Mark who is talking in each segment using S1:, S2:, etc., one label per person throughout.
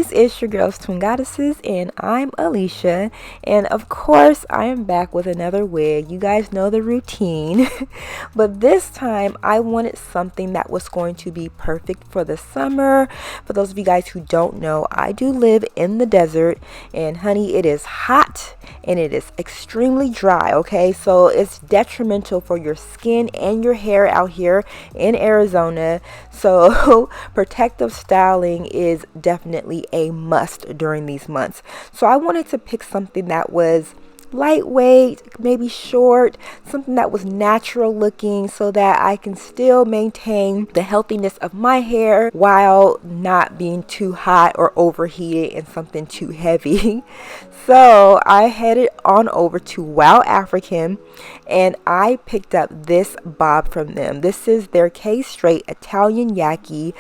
S1: guys, it's your girls Twin Goddesses, and I'm Alicia, and of course I am back with another wig. You guys know the routine. But this time I wanted something that was going to be perfect for the summer. For those of you guys who don't know, I do live in the desert, and honey, it is hot and it is extremely dry, okay? So it's detrimental for your skin and your hair out here in Arizona. So protective styling is definitely a must during these months. So I wanted to pick something that was lightweight, maybe short, something that was natural looking so that I can still maintain the healthiness of my hair while not being too hot or overheated and something too heavy. So I headed on over to WowAfrican and I picked up this bob from them. This is their 𝐾 Italian-Yaki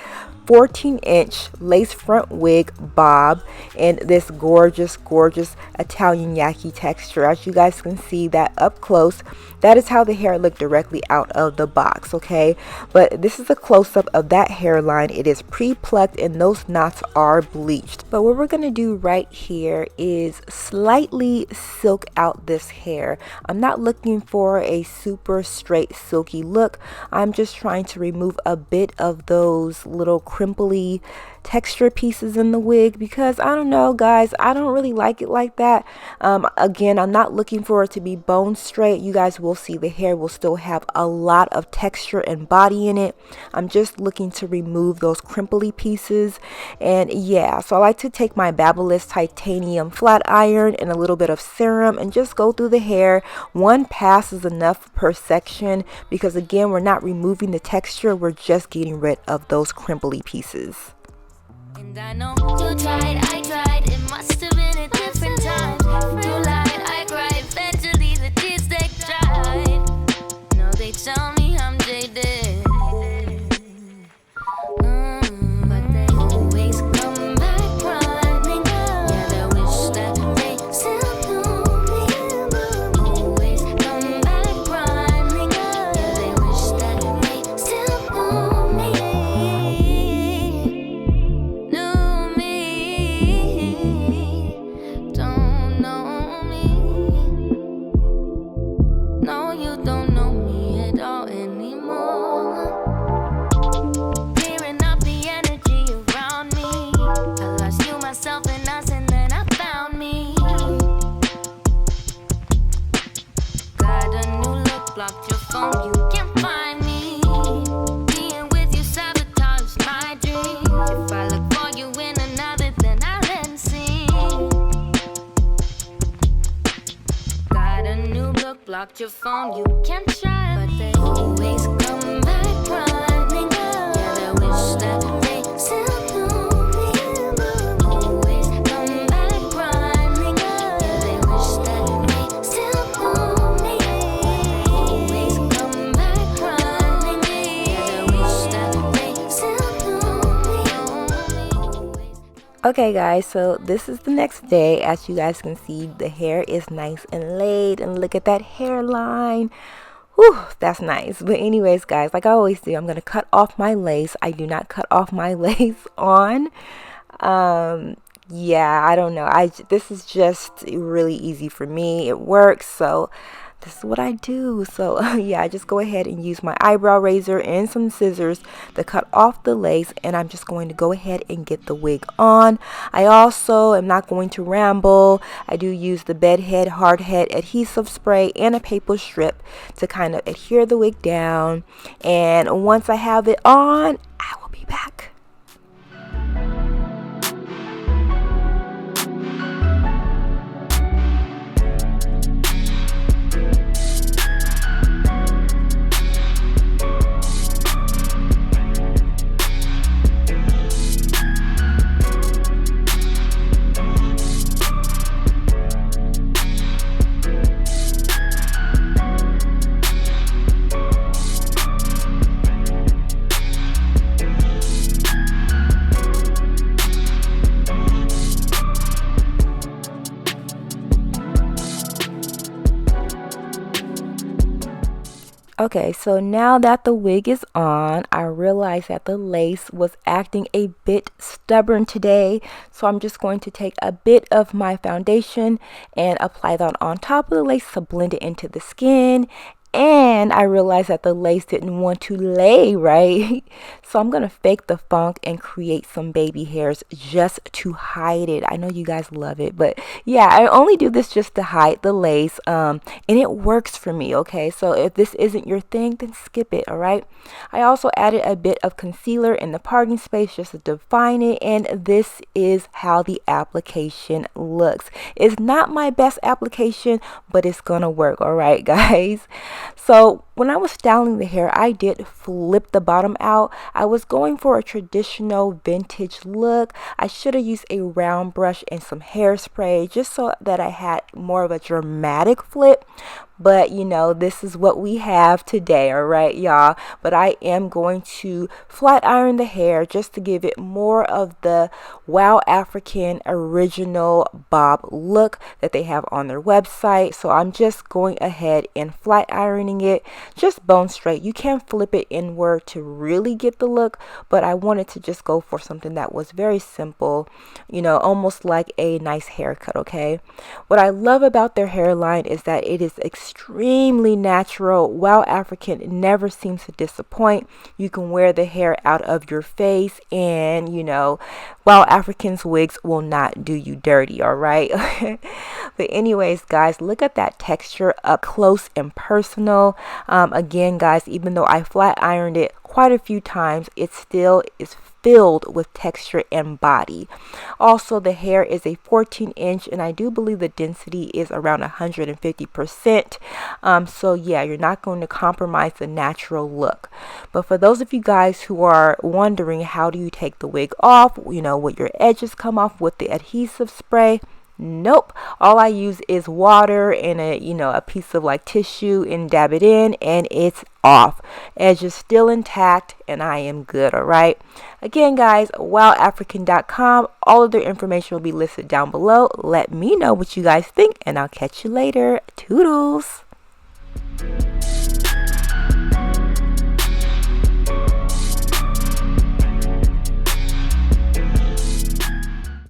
S1: 14-inch lace front wig bob in this gorgeous Italian-Yaki texture. As you guys can see that up close, that is how the hair looked directly out of the box, okay? But this is a close-up of that hairline. It is pre-plucked and those knots are bleached. But what we're gonna do right here is slightly silk out this hair. I'm not looking for a super straight silky look. I'm just trying to remove a bit of those little crimply texture pieces in the wig because I don't know, guys, I don't really like it like that. Again, I'm not looking for it to be bone straight. You guys will see the hair will still have a lot of texture and body in it. I'm just looking to remove those crimply pieces. And yeah, so I like to take my Babyliss titanium flat iron and a little bit of serum and just go through the hair. One pass is enough per section because again, we're not removing the texture, we're just getting rid of those crimply pieces.
S2: And I know you tried, I tried, it must have been a different time. You lied, I cried, eventually the tears they dried. No, they tell me I'm jaded, but they always come back crying. Yeah, they wish that they still knew me. Always come back crying. Yeah, they wish that they still knew me. Blocked your phone, you can't find me. Being with you sabotaged my dream. If I look for you in another, then I'll then see. Got a new look, blocked your phone, you can't try, but they always come back crying. Yeah, they wish that they still knew me. Always come back crying. Yeah, they wish that they still knew me.
S1: Okay guys, so this is the next day. As you guys can see, the hair is nice and laid and look at that hairline. Whew, that's nice. But anyways guys, like I always do, I'm gonna cut off my lace. I do not cut off my lace on. Yeah, I don't know, this is just really easy for me. It works, so this is what I do. So yeah, I just go ahead and use my eyebrow razor and some scissors to cut off the lace, and I'm just going to go ahead and get the wig on. I also am not going to ramble. I do use the bedhead hardhead adhesive spray and a paper strip to kind of adhere the wig down, and once I have it on, I will be back. Okay, so now that the wig is on, I realized that the lace was acting a bit stubborn today. So I'm just going to take a bit of my foundation and apply that on top of the lace to blend it into the skin. And I realized that the lace didn't want to lay right. So I'm going to fake the funk and create some baby hairs just to hide it. I know you guys love it, but yeah, I only do this just to hide the lace. And it works for me, okay? So if this isn't your thing, then skip it, all right? I also added a bit of concealer in the parting space just to define it. And this is how the application looks. It's not my best application, but it's going to work, all right, guys? So when I was styling the hair, I did flip the bottom out. I was going for a traditional vintage look. I should have used a round brush and some hairspray just so that I had more of a dramatic flip. But you know, this is what we have today, all right, y'all? But I am going to flat iron the hair just to give it more of the WowAfrican original bob look that they have on their website. So I'm just going ahead and flat ironing it just bone straight. You can flip it inward to really get the look, but I wanted to just go for something that was very simple, you know, almost like a nice haircut, okay? What I love about their hairline is that it is extremely natural. WowAfrican never seems to disappoint. You can wear the hair out of your face, and you know, WowAfrican's wigs will not do you dirty, all right? But anyways, guys, look at that texture up close and personal. Again, guys, even though I flat ironed it quite a few times, it still is filled with texture and body. Also, the hair is a 14-inch, and I do believe the density is around 150%. So yeah, you're not going to compromise the natural look. But for those of you guys who are wondering how do you take the wig off, you know, will your edges come off with the adhesive spray? Nope. All I use is water and a piece of like tissue and dab it in, and it's off. Edge is still intact, and I am good. All right. Again, guys, WowAfrican.com. All of their information will be listed down below. Let me know what you guys think, and I'll catch you later. Toodles.